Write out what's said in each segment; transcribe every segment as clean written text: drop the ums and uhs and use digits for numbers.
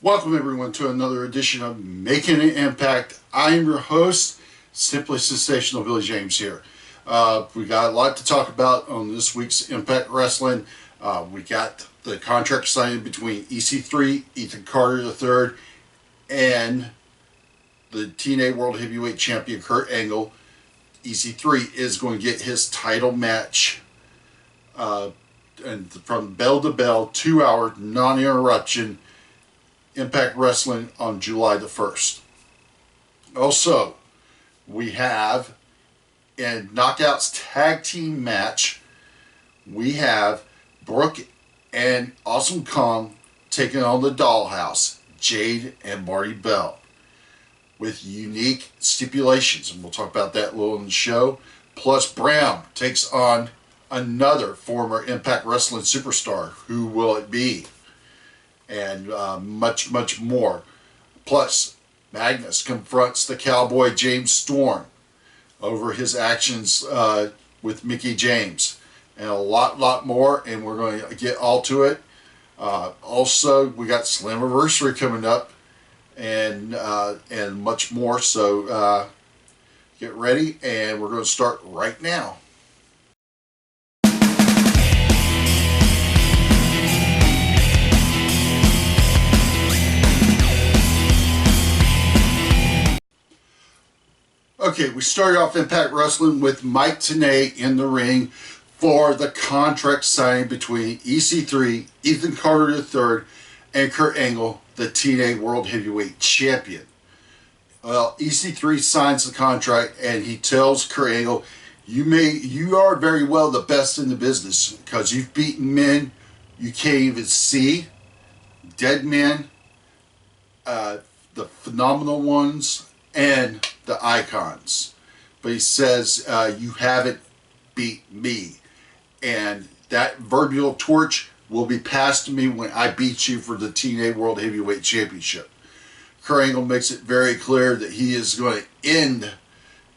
Welcome everyone to another edition of Making an Impact. I am your host, Simply Sensational Billy James here. We got a lot to talk about on this week's Impact Wrestling. We got the contract signing between EC3, Ethan Carter III, and the TNA World Heavyweight Champion Kurt Angle. EC3 is going to get his title match and from bell to bell, 2 hour non-interruption Impact Wrestling on July the 1st. Also, we have in Knockouts Tag Team match, we have Brooke and Awesome Kong taking on the Dollhouse, Jade and Marti Bell, with unique stipulations, and we'll talk about that a little in the show. Plus, Brown takes on another former Impact Wrestling superstar. Who will it be? And much more. Plus, Magnus confronts the Cowboy James Storm over his actions with Mickie James, and a lot more, and we're going to get all to it. Also, we got Slammiversary coming up, and much more. So get ready, and we're going to start right now. Okay, we started off Impact Wrestling with Mike TNA in the ring for the contract signing between EC3, Ethan Carter III, and Kurt Angle, the TNA World Heavyweight Champion. Well, EC3 signs the contract and he tells Kurt Angle, you are very well the best in the business because you've beaten men you can't even see, dead men, the phenomenal ones, and the icons. But he says, you haven't beat me, and that verbal torch will be passed to me when I beat you for the TNA World Heavyweight Championship. Kurt Angle makes it very clear that he is going to end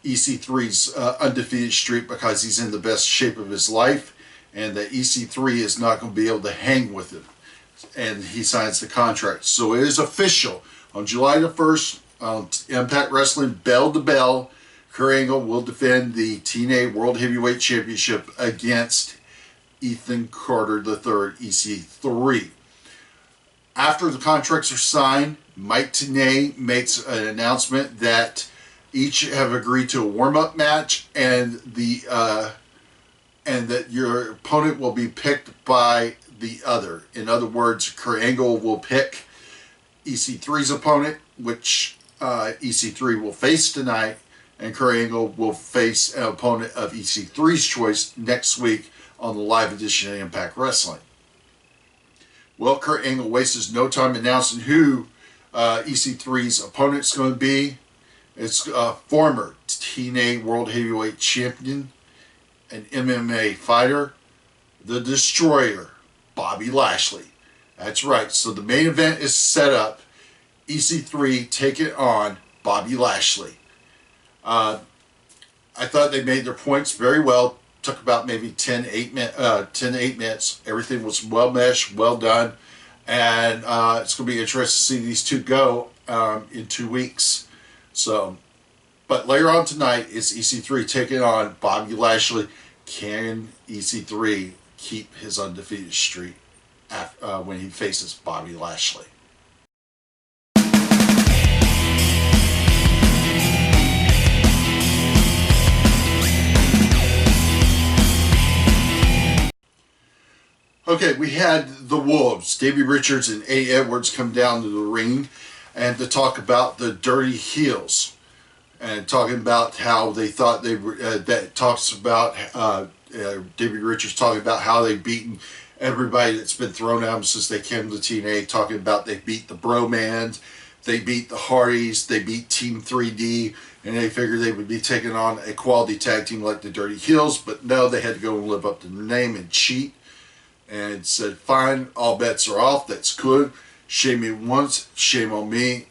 EC3's undefeated streak because he's in the best shape of his life, and that EC3 is not going to be able to hang with him, and he signs the contract. So it is official. On July the 1st, on Impact Wrestling, bell to bell, Kurt Angle will defend the TNA World Heavyweight Championship against Ethan Carter III, EC3. After the contracts are signed, Mike TNA makes an announcement that each have agreed to a warm-up match, and that your opponent will be picked by the other. In other words, Kurt Angle will pick EC3's opponent, which EC3 will face tonight, and Kurt Angle will face an opponent of EC3's choice next week on the live edition of Impact Wrestling. Well, Kurt Angle wastes no time announcing who EC3's opponent is going to be. It's former TNA World Heavyweight Champion, an MMA fighter, the Destroyer, Bobby Lashley. That's right, so the main event is set up. EC3 taking on Bobby Lashley. I thought they made their points very well. Took about maybe 10 to 8 minutes. Everything was well meshed, well done. And it's going to be interesting to see these two go in 2 weeks. So, but later on tonight, it's EC3 taking on Bobby Lashley. Can EC3 keep his undefeated streak when he faces Bobby Lashley? Okay, we had the Wolves, Davey Richards and Eddie Edwards, come down to the ring and to talk about the Dirty Heels, and talking about how they thought they were, that talks about Davey Richards talking about how they've beaten everybody that's been thrown at them since they came to TNA, talking about they beat the Bromans, they beat the Hardys, they beat Team 3D, and they figured they would be taking on a quality tag team like the Dirty Heels, but no, they had to go and live up to the name and cheat. And said, fine, all bets are off, that's good. Shame me once, shame on me,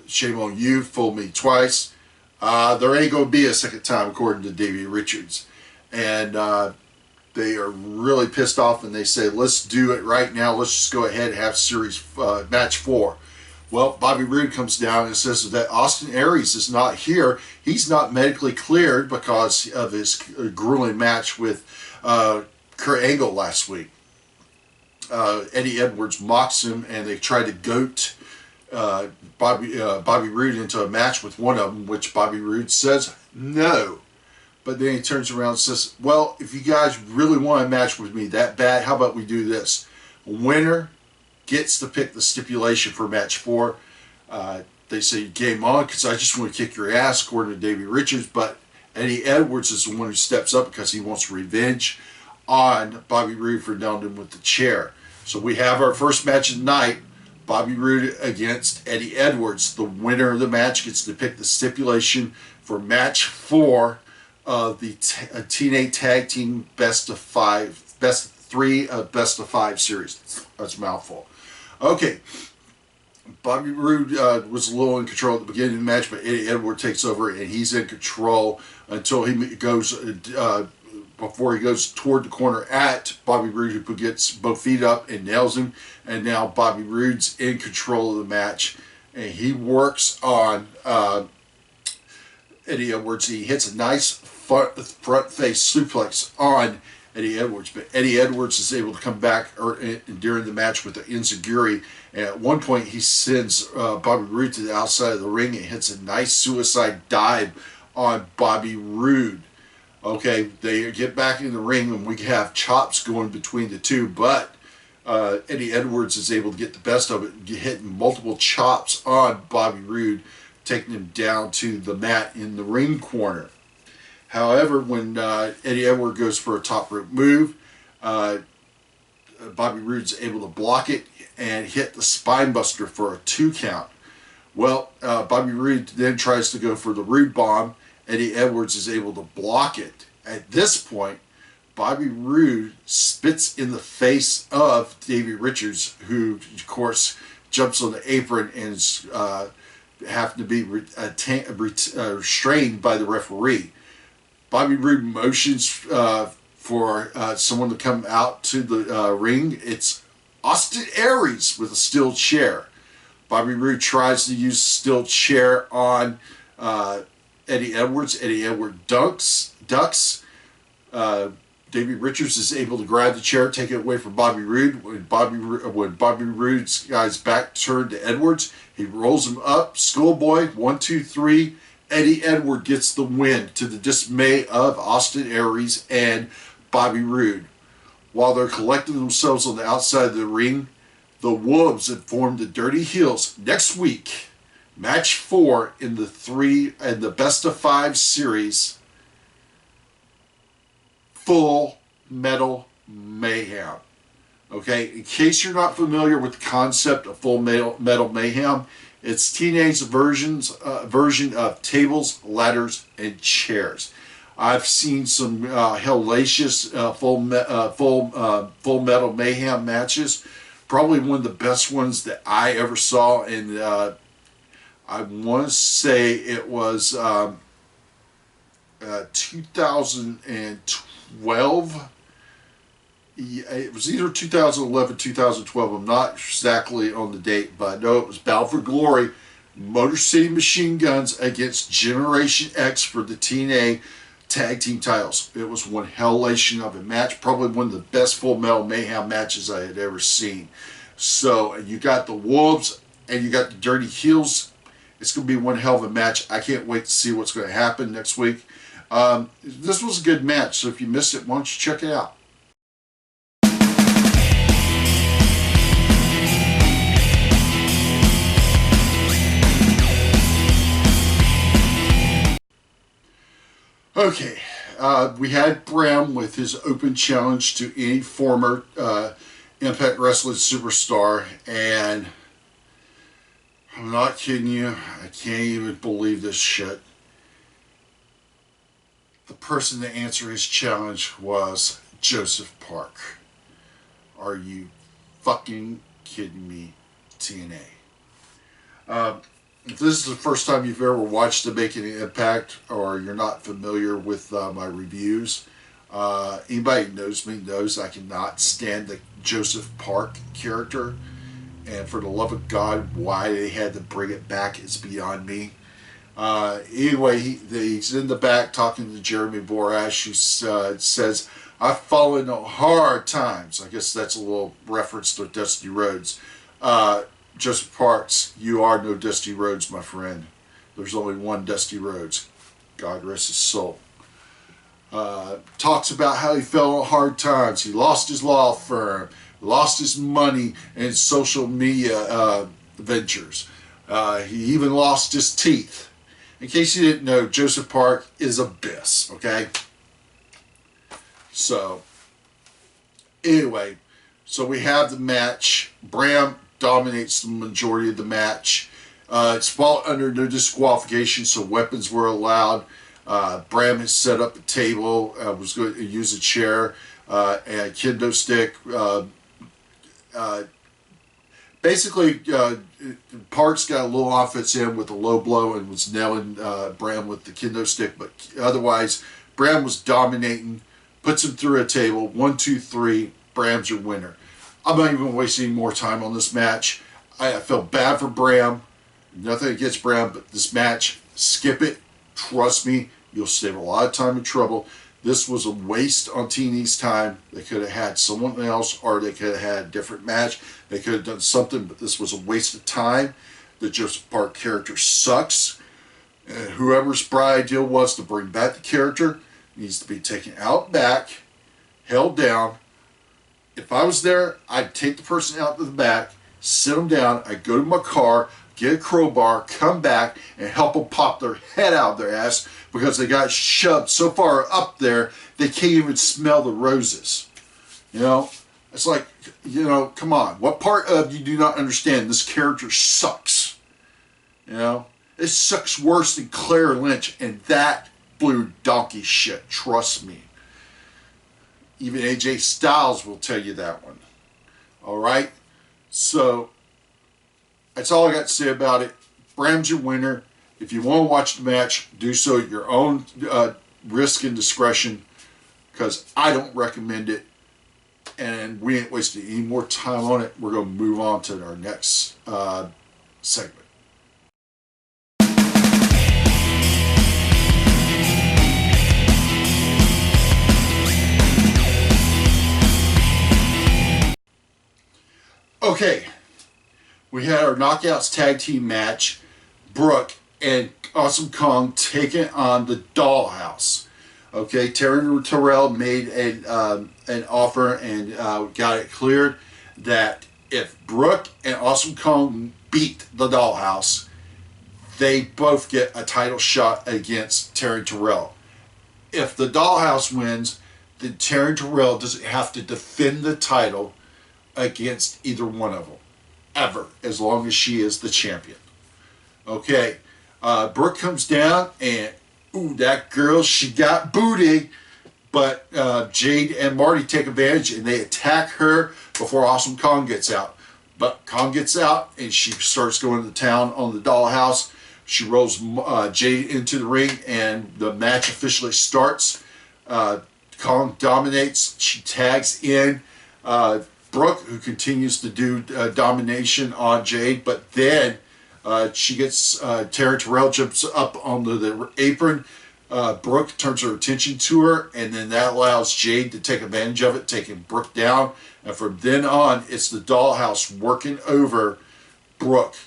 shame on you, fooled me twice. There ain't going to be a second time, according to Davey Richards. And They are really pissed off, and they say, let's do it right now. Let's just go ahead and have series match 4. Well, Bobby Roode comes down and says that Austin Aries is not here. He's not medically cleared because of his grueling match with Kurt Angle last week. Eddie Edwards mocks him, and they try to goat Bobby Roode into a match with one of them, which Bobby Roode says no. But then he turns around and says, well, if you guys really want a match with me that bad, how about we do this? Winner gets to pick the stipulation for match 4. They say game on because I just want to kick your ass, according to Davey Richards. But Eddie Edwards is the one who steps up because he wants revenge on Bobby Roode for nailing him with the chair. So we have our first match of the night, Bobby Roode against Eddie Edwards. The winner of the match gets to pick the stipulation for match 4 of the TNA Tag Team Best of 3 Best of 5 series. That's a mouthful. Okay, Bobby Roode was a little in control at the beginning of the match, but Eddie Edwards takes over, and he's in control until he goes, before he goes toward the corner at Bobby Roode, who gets both feet up and nails him. And now Bobby Roode's in control of the match, and he works on Eddie Edwards. He hits a nice front face suplex on Eddie Edwards, but Eddie Edwards is able to come back during the match with the enziguri, and at one point he sends Bobby Roode to the outside of the ring and hits a nice suicide dive on Bobby Roode. Okay, they get back in the ring, and we have chops going between the two, but Eddie Edwards is able to get the best of it, hitting multiple chops on Bobby Roode, taking him down to the mat in the ring corner. However, when Eddie Edwards goes for a top rope move, Bobby Roode's able to block it and hit the spine buster for a 2 count. Well, Bobby Roode then tries to go for the Roode bomb. Eddie Edwards is able to block it. At this point, Bobby Roode spits in the face of Davey Richards, who, of course, jumps on the apron and is having to be restrained by the referee. Bobby Roode motions for someone to come out to the ring. It's Austin Aries with a steel chair. Bobby Roode tries to use a steel chair on Eddie Edwards. Eddie Edwards ducks. Davey Richards is able to grab the chair, take it away from Bobby Roode. When Bobby Roode's guy's back turned to Edwards, he rolls him up. Schoolboy, 1, 2, 3. Eddie Edwards gets the win to the dismay of Austin Aries and Bobby Roode. While they're collecting themselves on the outside of the ring, the Wolves inform the Dirty Heels next week, match 4 in the Best of 5 series, Full Metal Mayhem. Okay, in case you're not familiar with the concept of Full Metal Mayhem, it's TNA's version of tables, ladders, and chairs. I've seen some hellacious Full Metal Mayhem matches. Probably one of the best ones that I ever saw, and I want to say it was 2012. It was either 2011, 2012. I'm not exactly on the date, but I know it was Battle for Glory, Motor City Machine Guns against Generation X for the TNA Tag Team titles. It was one hellation of a match, probably one of the best Full Metal Mayhem matches I had ever seen. So you got the Wolves and you got the Dirty Heels. It's going to be one hell of a match. I can't wait to see what's going to happen next week. This was a good match, so if you missed it, why don't you check it out? Okay, we had Bram with his open challenge to any former Impact Wrestling superstar, and I'm not kidding you, I can't even believe this shit. The person to answer his challenge was Joseph Park. Are you fucking kidding me, TNA? If this is the first time you've ever watched the Making an Impact, or you're not familiar with my reviews, Anybody who knows me knows I cannot stand the Joseph Park character. And for the love of God, why they had to bring it back is beyond me. Anyway, he's in the back talking to Jeremy Borash, who says, I've fallen on hard times. I guess that's a little reference to Dusty Rhodes. Joseph Parks, you are no Dusty Rhodes, my friend. There's only one Dusty Rhodes. God rest his soul. Talks about how he fell on hard times. He lost his law firm, lost his money in social media ventures. He even lost his teeth. In case you didn't know, Joseph Park is Abyss, okay? So, anyway, so we have the match. Bram dominates the majority of the match. It's fought under no disqualification, so weapons were allowed. Bram has set up a table, was going to use a chair, and a kendo stick. Basically, Parks got a little offense in with a low blow and was nailing Bram with the kendo stick, but otherwise, Bram was dominating, puts him through a table. 1, 2, 3, Bram's your winner. I'm not even wasting more time on this match. I feel bad for Bram. Nothing against Bram, but this match, skip it. Trust me, you'll save a lot of time and trouble. This was a waste on TNA's time. They could have had someone else, or they could have had a different match. They could have done something, but this was a waste of time. The Joseph Park character sucks. And whoever's bright idea was to bring back the character needs to be taken out back, held down. If I was there, I'd take the person out to the back, sit them down, I'd go to my car, get a crowbar, come back, and help them pop their head out of their ass because they got shoved so far up there they can't even smell the roses. You know, it's like, you know, come on. What part of you do not understand this character sucks? You know, it sucks worse than Claire Lynch, and that blue donkey shit. Trust me. Even AJ Styles will tell you that one. All right, so that's all I got to say about it. Bram's your winner. If you want to watch the match, do so at your own risk and discretion, because I don't recommend it, and we ain't wasting any more time on it. We're going to move on to our next segment. Okay, we had our Knockouts tag team match. Brooke and Awesome Kong taking on the Dollhouse. Okay, Taryn Terrell made an offer and got it cleared that if Brooke and Awesome Kong beat the Dollhouse, they both get a title shot against Taryn Terrell. If the Dollhouse wins, then Taryn Terrell doesn't have to defend the title against either one of them, ever, as long as she is the champion. Okay, Brooke comes down and, ooh, that girl, she got booty, but Jade and Marty take advantage and they attack her before Awesome Kong gets out. But Kong gets out and she starts going to town on the Dollhouse. She rolls Jade into the ring and the match officially starts. Kong dominates, she tags in Brooke, who continues to do domination on Jade, but then she gets, Taryn Terrell jumps up onto the apron. Brooke turns her attention to her, and then that allows Jade to take advantage of it, taking Brooke down. And from then on, it's the Dollhouse working over Brooke.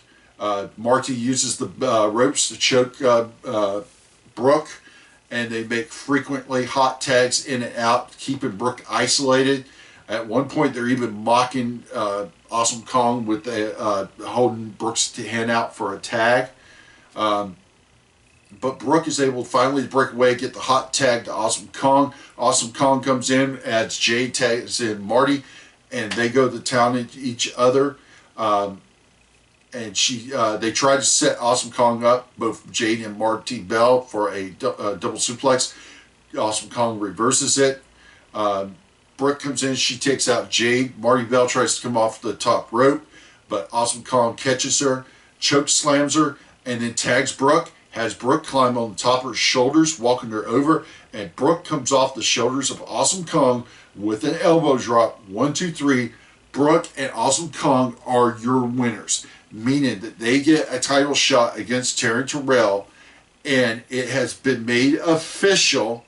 Marty uses the ropes to choke Brooke, and they make frequently hot tags in and out, keeping Brooke isolated. At one point, they're even mocking Awesome Kong with holding Brooke's hand out for a tag. But Brooke is able finally to break away, get the hot tag to Awesome Kong. Awesome Kong comes in, adds Jade, tags in Marty, and they go to town into each other. And they try to set Awesome Kong up, both Jade and Marti Bell, for a double suplex. Awesome Kong reverses it. Brooke comes in, she takes out Jade. Marti Bell tries to come off the top rope, but Awesome Kong catches her, choke slams her, and then tags Brooke has Brooke climb on the top of her shoulders, walking her over, and Brooke comes off the shoulders of Awesome Kong with an elbow drop. 1, 2, 3. Brooke and Awesome Kong are your winners, meaning that they get a title shot against Taryn Terrell, and it has been made official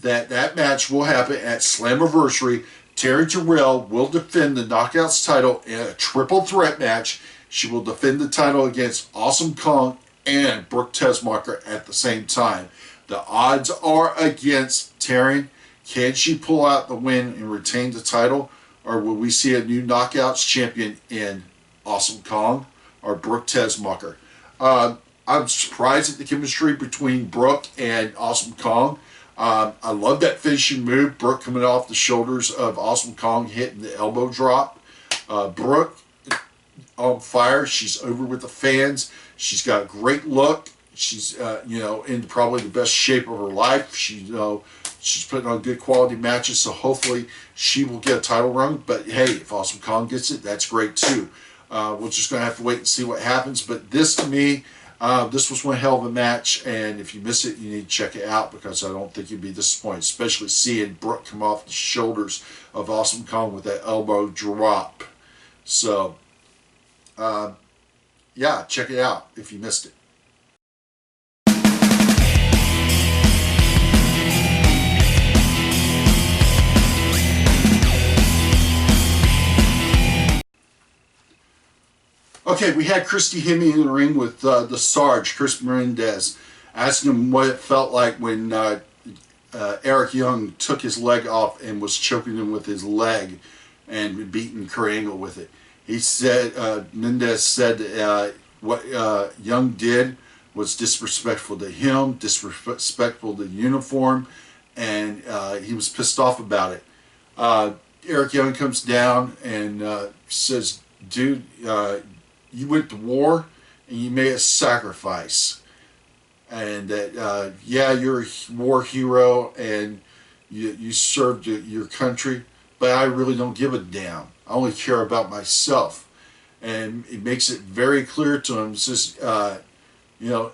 that that match will happen at Slammiversary. Taryn Terrell will defend the Knockouts title in a triple threat match. She will defend the title against Awesome Kong and Brooke Tessmacher at the same time. The odds are against Taryn. Can she pull out the win and retain the title? Or will we see a new Knockouts champion in Awesome Kong or Brooke Tessmacher? I'm surprised at the chemistry between Brooke and Awesome Kong. I love that finishing move. Brooke coming off the shoulders of Awesome Kong, hitting the elbow drop. Brooke on fire. She's over with the fans. She's got a great look. She's in probably the best shape of her life. She's putting on good quality matches, so hopefully she will get a title run. But hey, if Awesome Kong gets it, that's great too. We're just going to have to wait and see what happens. But this, to me, this was one hell of a match, and if you miss it, you need to check it out, because I don't think you'd be disappointed, especially seeing Brooke come off the shoulders of Awesome Kong with that elbow drop. So, yeah, check it out if you missed it. Okay, we had Christy Hemme in the ring with the Sarge, Chris Menendez, asking him what it felt like when Eric Young took his leg off and was choking him with his leg and beating Kurt Angle with it. He said, Menendez said what Young did was disrespectful to him, disrespectful to the uniform, and he was pissed off about it. Eric Young comes down and says, dude, you went to war and you made a sacrifice, and that yeah, you're a war hero and you served your country, but I really don't give a damn. I only care about myself. And it makes it very clear to him. It says,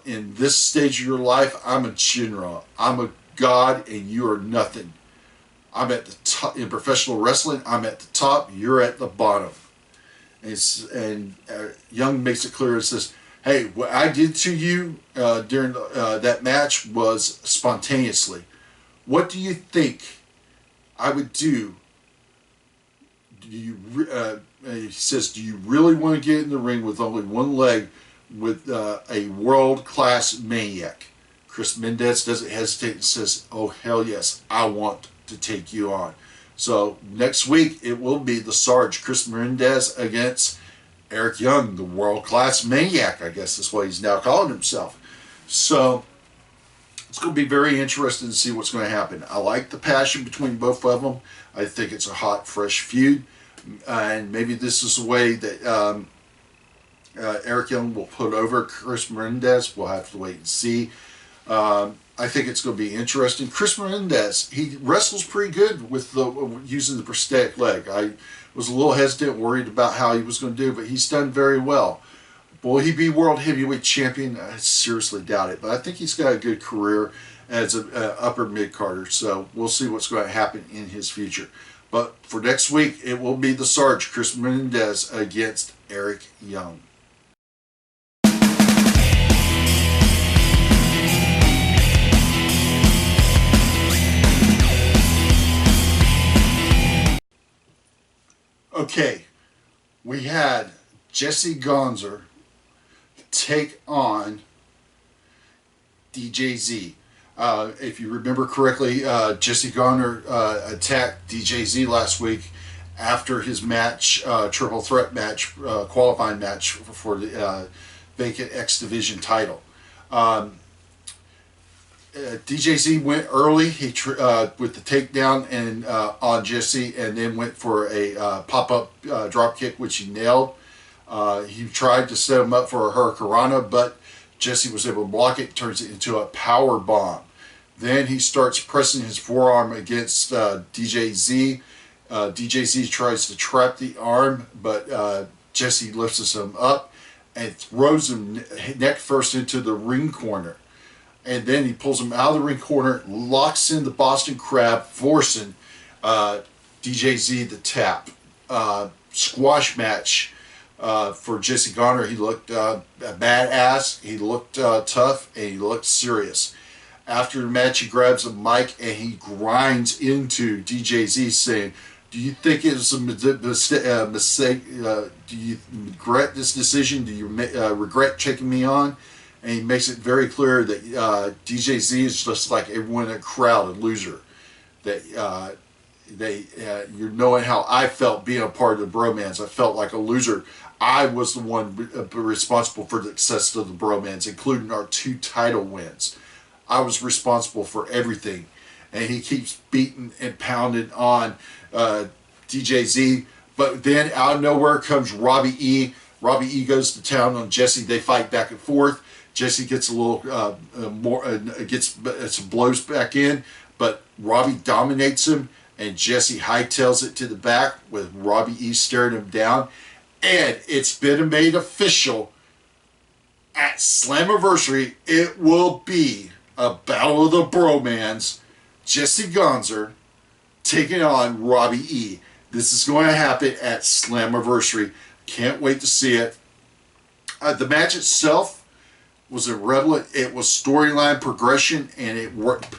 in this stage of your life, I'm a general, I'm a god, and you are nothing. I'm at the top in professional wrestling. I'm at the top, you're at the bottom. And Young makes it clear. It says, hey, what I did to you during that match was spontaneously. What do you think I would do? He says, do you really want to get in the ring with only one leg with a world-class maniac? Chris Menendez doesn't hesitate and says, oh, hell yes, I want to take you on. So next week it will be the Sarge, Chris Menendez, against Eric Young, the world-class maniac, I guess is what he's now calling himself. So it's going to be very interesting to see what's going to happen. I like the passion between both of them. I think it's a hot, fresh feud, and maybe this is the way that Eric Young will put over Chris Menendez. We'll have to wait and see. I think it's going to be interesting. Chris Menendez, he wrestles pretty good with using the prosthetic leg. I was a little hesitant, worried about how he was going to do, but he's done very well. Will he be World Heavyweight Champion? I seriously doubt it, but I think he's got a good career as an upper mid-carder, so we'll see what's going to happen in his future. But for next week, it will be the Sarge, Chris Menendez, against Eric Young. Okay, we had Jesse Gonzer take on DJZ. If you remember correctly, Jesse Gonzer attacked DJZ last week after his match, triple threat match, qualifying match for the vacant X Division title. DJZ went early with the takedown and on Jesse, and then went for a pop-up drop kick, which he nailed. He tried to set him up for a Hurricanrana, but Jesse was able to block it, turns it into a power bomb. Then he starts pressing his forearm against DJZ. DJZ tries to trap the arm, but Jesse lifts him up, and throws him neck first into the ring corner. And then he pulls him out of the ring corner, locks in the Boston Crab, forcing DJZ to tap. Squash match for Jesse Garner. He looked badass, he looked tough, and he looked serious. After the match, he grabs a mic and he grinds into DJZ saying, "Do you think it was a mistake? Do you regret this decision? Do you regret taking me on?" And he makes it very clear that DJZ is just like everyone in the crowd, a loser. That you're knowing how I felt being a part of the bromance. I felt like a loser. I was the one responsible for the success of the bromance, including our 2 title wins. I was responsible for everything. And he keeps beating and pounding on DJZ. But then out of nowhere comes Robbie E. Robbie E goes to town on Jesse. They fight back and forth. Jesse gets a little gets some blows back in, but Robbie dominates him, and Jesse hightails it to the back with Robbie E staring him down. And it's been made official at Slammiversary. It will be a battle of the bromans. Jesse Gonzer taking on Robbie E. This is going to happen at Slammiversary. Can't wait to see it. The match itself was irrelevant. It was storyline progression, and it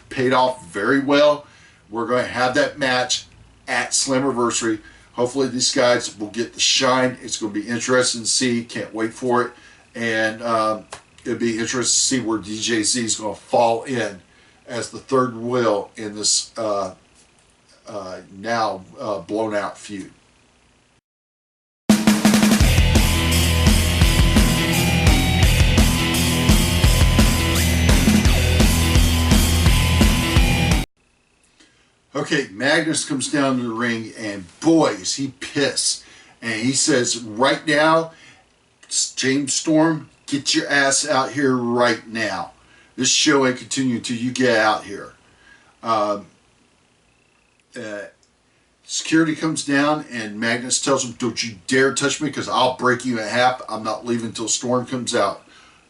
paid off very well. We're going to have that match at Slammiversary. Hopefully these guys will get the shine. It's going to be interesting to see. Can't wait for it. And it'll be interesting to see where DJZ is going to fall in as the third wheel in this now blown out feud. Okay, Magnus comes down to the ring, and boy, is he pissed. And he says, right now, James Storm, get your ass out here right now. This show ain't continuing until you get out here. Security comes down, and Magnus tells him, don't you dare touch me, because I'll break you in half. I'm not leaving until Storm comes out.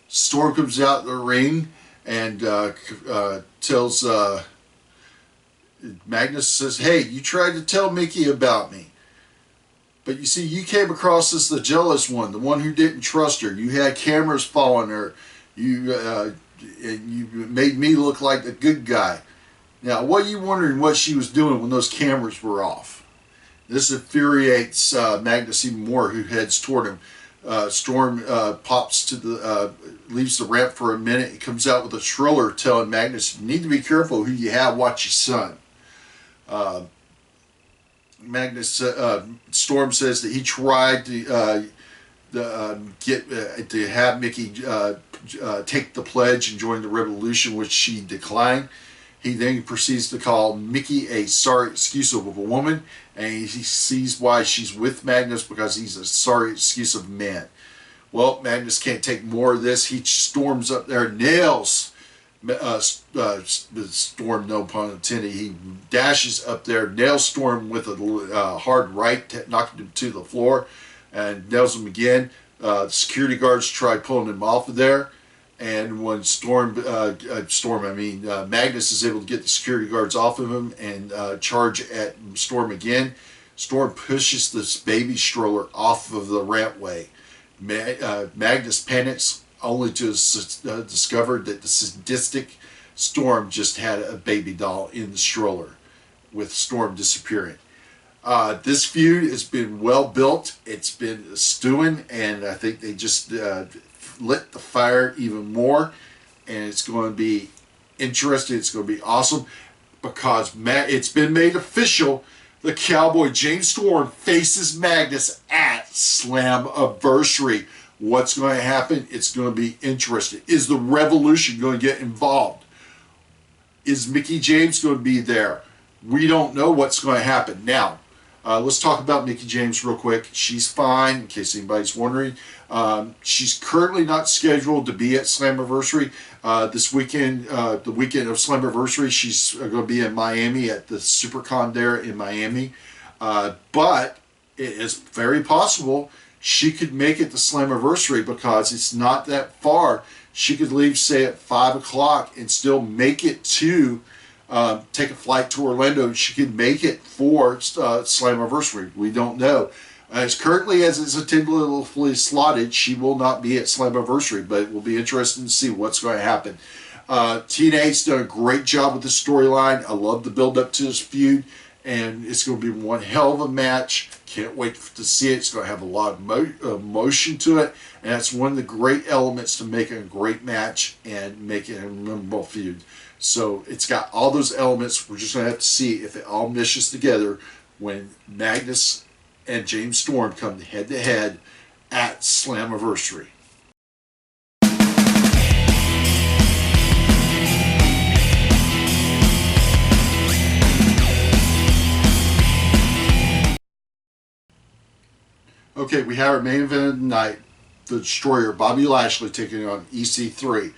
Storm comes out the ring and tells... Magnus says, hey, you tried to tell Mickie about me. But you see, you came across as the jealous one, the one who didn't trust her. You had cameras following her. You made me look like the good guy. Now, what are you wondering what she was doing when those cameras were off? This infuriates Magnus even more, who heads toward him. Storm pops to the, leaves the ramp for a minute. He comes out with a shriller telling Magnus, you need to be careful who you have watch your son. Storm says that he tried to have Mickie take the pledge and join the revolution, which she declined. He then proceeds to call Mickie a sorry excuse of a woman, and he sees why she's with Magnus, because he's a sorry excuse of man. Well, Magnus can't take more of this. He storms up there, nails Storm, no pun intended. He dashes up there, nails Storm with a hard right, knocking him to the floor, and nails him again. The security guards try pulling him off of there, and when Magnus is able to get the security guards off of him and charge at Storm again, Storm pushes this baby stroller off of the rampway. Magnus panics, only to discover that the sadistic Storm just had a baby doll in the stroller, with Storm disappearing. This feud has been well built. It's been stewing, and I think they just lit the fire even more, and it's going to be interesting. It's going to be awesome, because it's been made official. The Cowboy James Storm faces Magnus at Slammiversary. What's going to happen? It's going to be interesting. Is the Revolution going to get involved? Is Mickie James going to be there? We don't know what's going to happen. Now, let's talk about Mickie James real quick. She's fine, in case anybody's wondering. She's currently not scheduled to be at Slammiversary. This weekend, the weekend of Slammiversary, she's going to be in Miami at the SuperCon there in Miami. But it is very possible she could make it to Slammiversary because it's not that far. She could leave, say, at 5 o'clock and still make it to take a flight to Orlando. She could make it for Slammiversary. We don't know. As currently as it's tentatively slotted, she will not be at Slammiversary, but it will be interesting to see what's going to happen. TNA's done a great job with the storyline. I love the build up to this feud, and it's going to be one hell of a match. Can't wait to see it. It's going to have a lot of emotion to it, and that's one of the great elements to make it a great match and make it a memorable feud. So it's got all those elements. We're just going to have to see if it all meshes together when Magnus and James Storm come head to head at Slammiversary. Okay, we have our main event of the night, the Destroyer, Bobby Lashley, taking on EC3.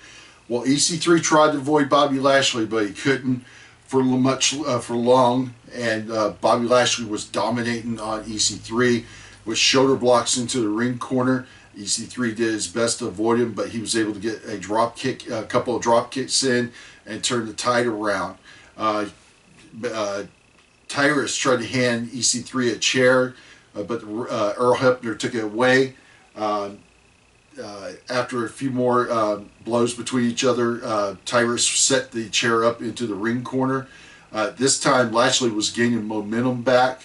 Well, EC3 tried to avoid Bobby Lashley, but he couldn't for long, and Bobby Lashley was dominating on EC3 with shoulder blocks into the ring corner. EC3 did his best to avoid him, but he was able to get a drop kick, a couple of drop kicks in, and turn the tide around. Tyrus tried to hand EC3 a chair, but Earl Hebner took it away. After a few more blows between each other, Tyrus set the chair up into the ring corner. This time Lashley was gaining momentum back,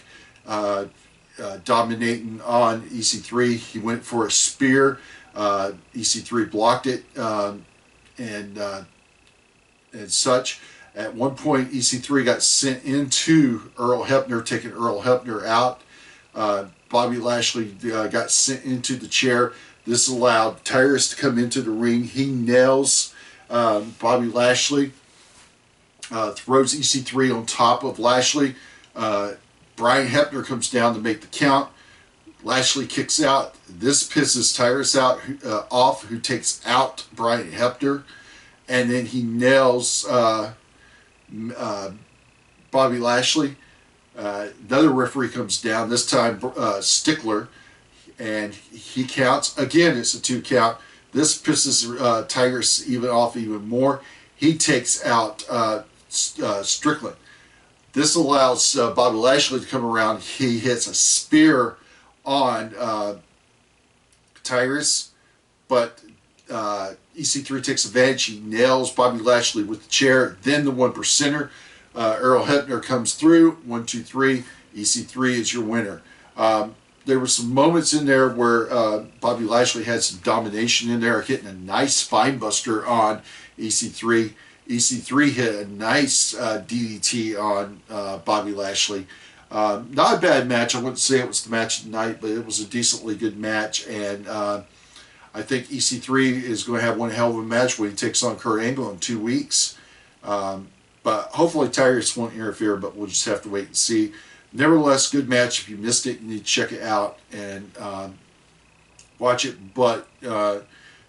dominating on EC3. He went for a spear. EC3 blocked it and such. At one point, EC3 got sent into Earl Hebner, taking Earl Hebner out. Bobby Lashley got sent into the chair. This allowed Tyrus to come into the ring. He nails Bobby Lashley, throws EC3 on top of Lashley. Brian Hebner comes down to make the count. Lashley kicks out. This pisses Tyrus off, who takes out Brian Hebner. And then he nails Bobby Lashley. Another referee comes down, this time Stickler, and he counts. Again, it's a 2 count. This pisses Tyrus off even more. He takes out Strickland. This allows Bobby Lashley to come around. He hits a spear on Tyrus, but EC3 takes advantage. He nails Bobby Lashley with the chair. Then the 1%er. Earl Hebner comes through. 1, 2, 3. EC3 is your winner. There were some moments in there where Bobby Lashley had some domination in there, hitting a nice spine buster on EC3. EC3 hit a nice DDT on Bobby Lashley. Not a bad match. I wouldn't say it was the match of the night, but it was a decently good match. And I think EC3 is going to have one hell of a match when he takes on Kurt Angle in 2 weeks. But hopefully Tyrus won't interfere, but we'll just have to wait and see. Nevertheless, good match. If you missed it, you need to check it out and watch it. But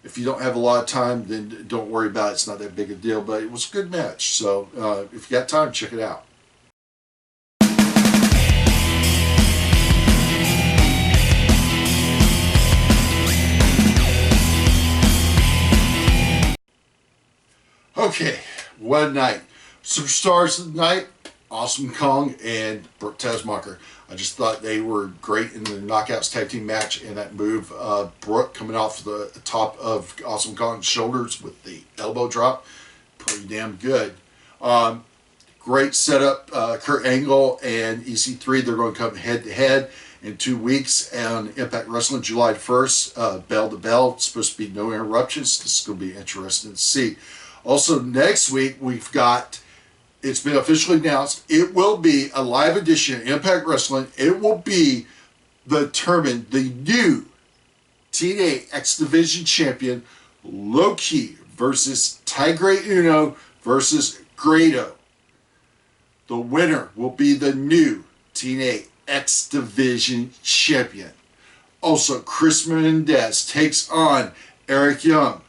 if you don't have a lot of time, then don't worry about it. It's not that big a deal, but it was a good match. So if you got time, check it out. Okay, what a night. Superstars of the night, Awesome Kong and Brooke Tessmacher. I just thought they were great in the Knockouts tag team match, and that move, Brooke coming off the top of Awesome Kong's shoulders with the elbow drop, pretty damn good. Great setup. Kurt Angle and EC3, they're going to come head to head in 2 weeks on Impact Wrestling, July 1st, bell to bell. It's supposed to be no interruptions. This is going to be interesting to see. Also, next week, we've got, it's been officially announced, it will be a live edition of Impact Wrestling. It will be determined the new TNA X Division Champion, Low Ki versus Tigre Uno versus Grado. The winner will be the new TNA X Division Champion. Also, Chris Mendez takes on Eric Young.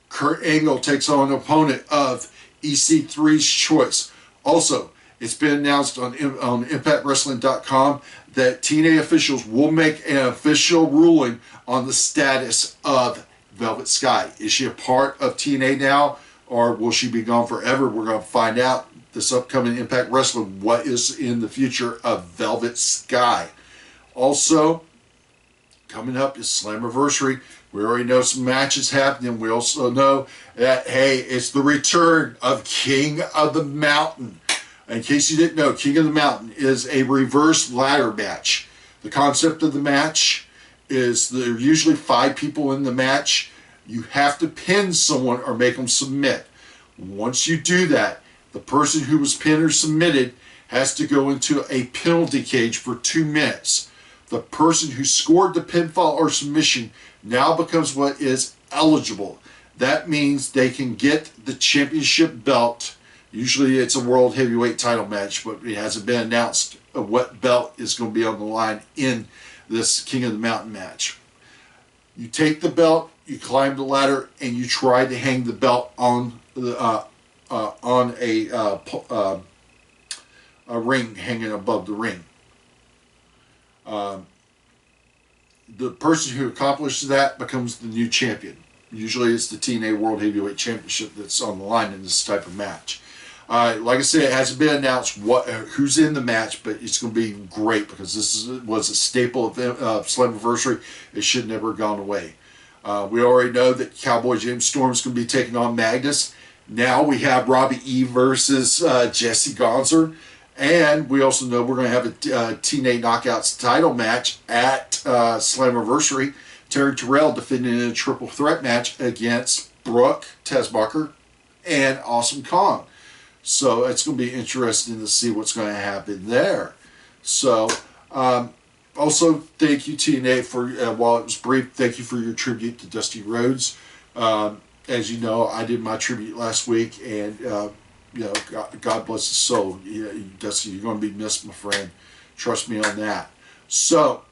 Kurt Angle takes on an opponent of EC3's choice. Also, it's been announced on ImpactWrestling.com that TNA officials will make an official ruling on the status of Velvet Sky. Is she a part of TNA now, or will she be gone forever? We're going to find out this upcoming Impact Wrestling what is in the future of Velvet Sky. Also, coming up is Slammiversary. We already know some matches happening. We also know that, hey, it's the return of King of the Mountain. In case you didn't know, King of the Mountain is a reverse ladder match. The concept of the match is there are usually 5 people in the match. You have to pin someone or make them submit. Once you do that, the person who was pinned or submitted has to go into a penalty cage for 2 minutes. The person who scored the pinfall or submission now becomes what is eligible. That means they can get the championship belt. Usually it's a World Heavyweight title match, but it hasn't been announced what belt is going to be on the line in this King of the Mountain match. You take the belt, you climb the ladder, and you try to hang the belt on the a ring hanging above the ring. The person who accomplishes that becomes the new champion. Usually it's the TNA World Heavyweight Championship that's on the line in this type of match. Like I said, it hasn't been announced who's in the match, but it's going to be great because this was a staple of Slammiversary. It should never have gone away. We already know that Cowboy James Storm is going to be taking on Magnus. Now we have Robbie E versus Jesse Gonzer. And we also know we're going to have a TNA Knockouts title match at Slammiversary. Taryn Terrell defending in a triple threat match against Brooke Tessmacher and Awesome Kong. So it's going to be interesting to see what's going to happen there. So also thank you TNA for, while it was brief, thank you for your tribute to Dusty Rhodes. As you know, I did my tribute last week, and you know, God bless his soul. Dusty, you're going to be missed, my friend. Trust me on that. So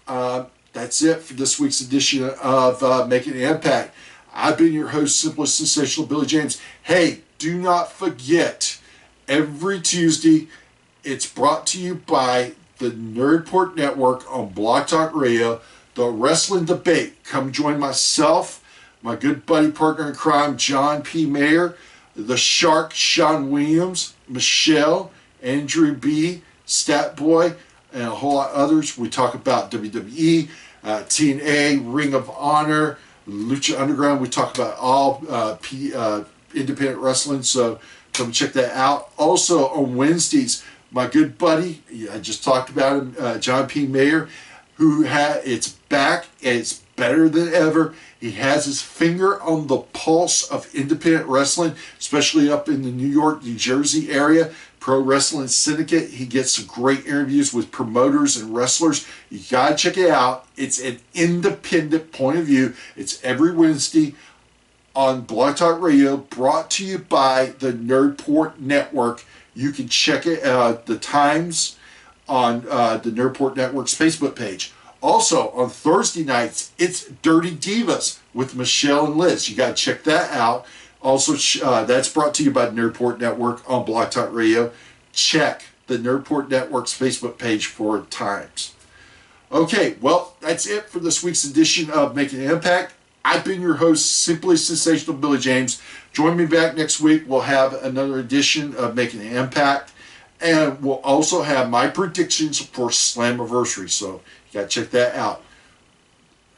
that's it for this week's edition of Making an Impact. I've been your host, Simply Sensational Billy James. Hey, do not forget, every Tuesday, it's brought to you by the Nerdport Network on Blog Talk Radio, The Wrestling Debate. Come join myself, my good buddy, partner in crime, John P. Mayer, the Shark, Sean Williams, Michelle, Andrew B., Stat Boy, and a whole lot of others. We talk about WWE, TNA, Ring of Honor, Lucha Underground. We talk about all independent wrestling, so come check that out. Also on Wednesdays, my good buddy, I just talked about him, John P. Mayer, who it's back and it's better than ever. He has his finger on the pulse of independent wrestling, especially up in the New York, New Jersey area. Pro Wrestling Syndicate. He gets some great interviews with promoters and wrestlers. You gotta check it out. It's an independent point of view. It's every Wednesday on Blog Talk Radio, brought to you by the Nerdport Network. You can check it the times on the Nerdport Network's Facebook page. Also on Thursday nights, it's Dirty Divas with Michelle and Liz. You gotta check that out. Also, that's brought to you by the Nerdport Network on Blog Talk Radio. Check the Nerdport Network's Facebook page for times. Okay, well, that's it for this week's edition of Making an Impact. I've been your host, Simply Sensational Billy James. Join me back next week. We'll have another edition of Making an Impact. And we'll also have my predictions for Slammiversary. So you got to check that out.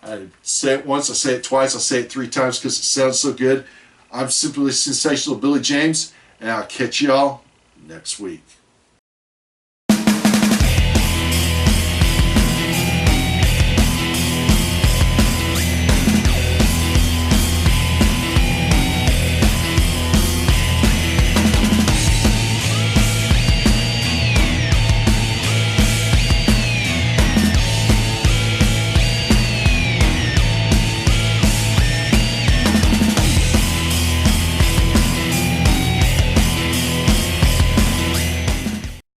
I say it once, I say it twice, I say it 3 times because it sounds so good. I'm Simply Sensational Billy James, and I'll catch y'all next week.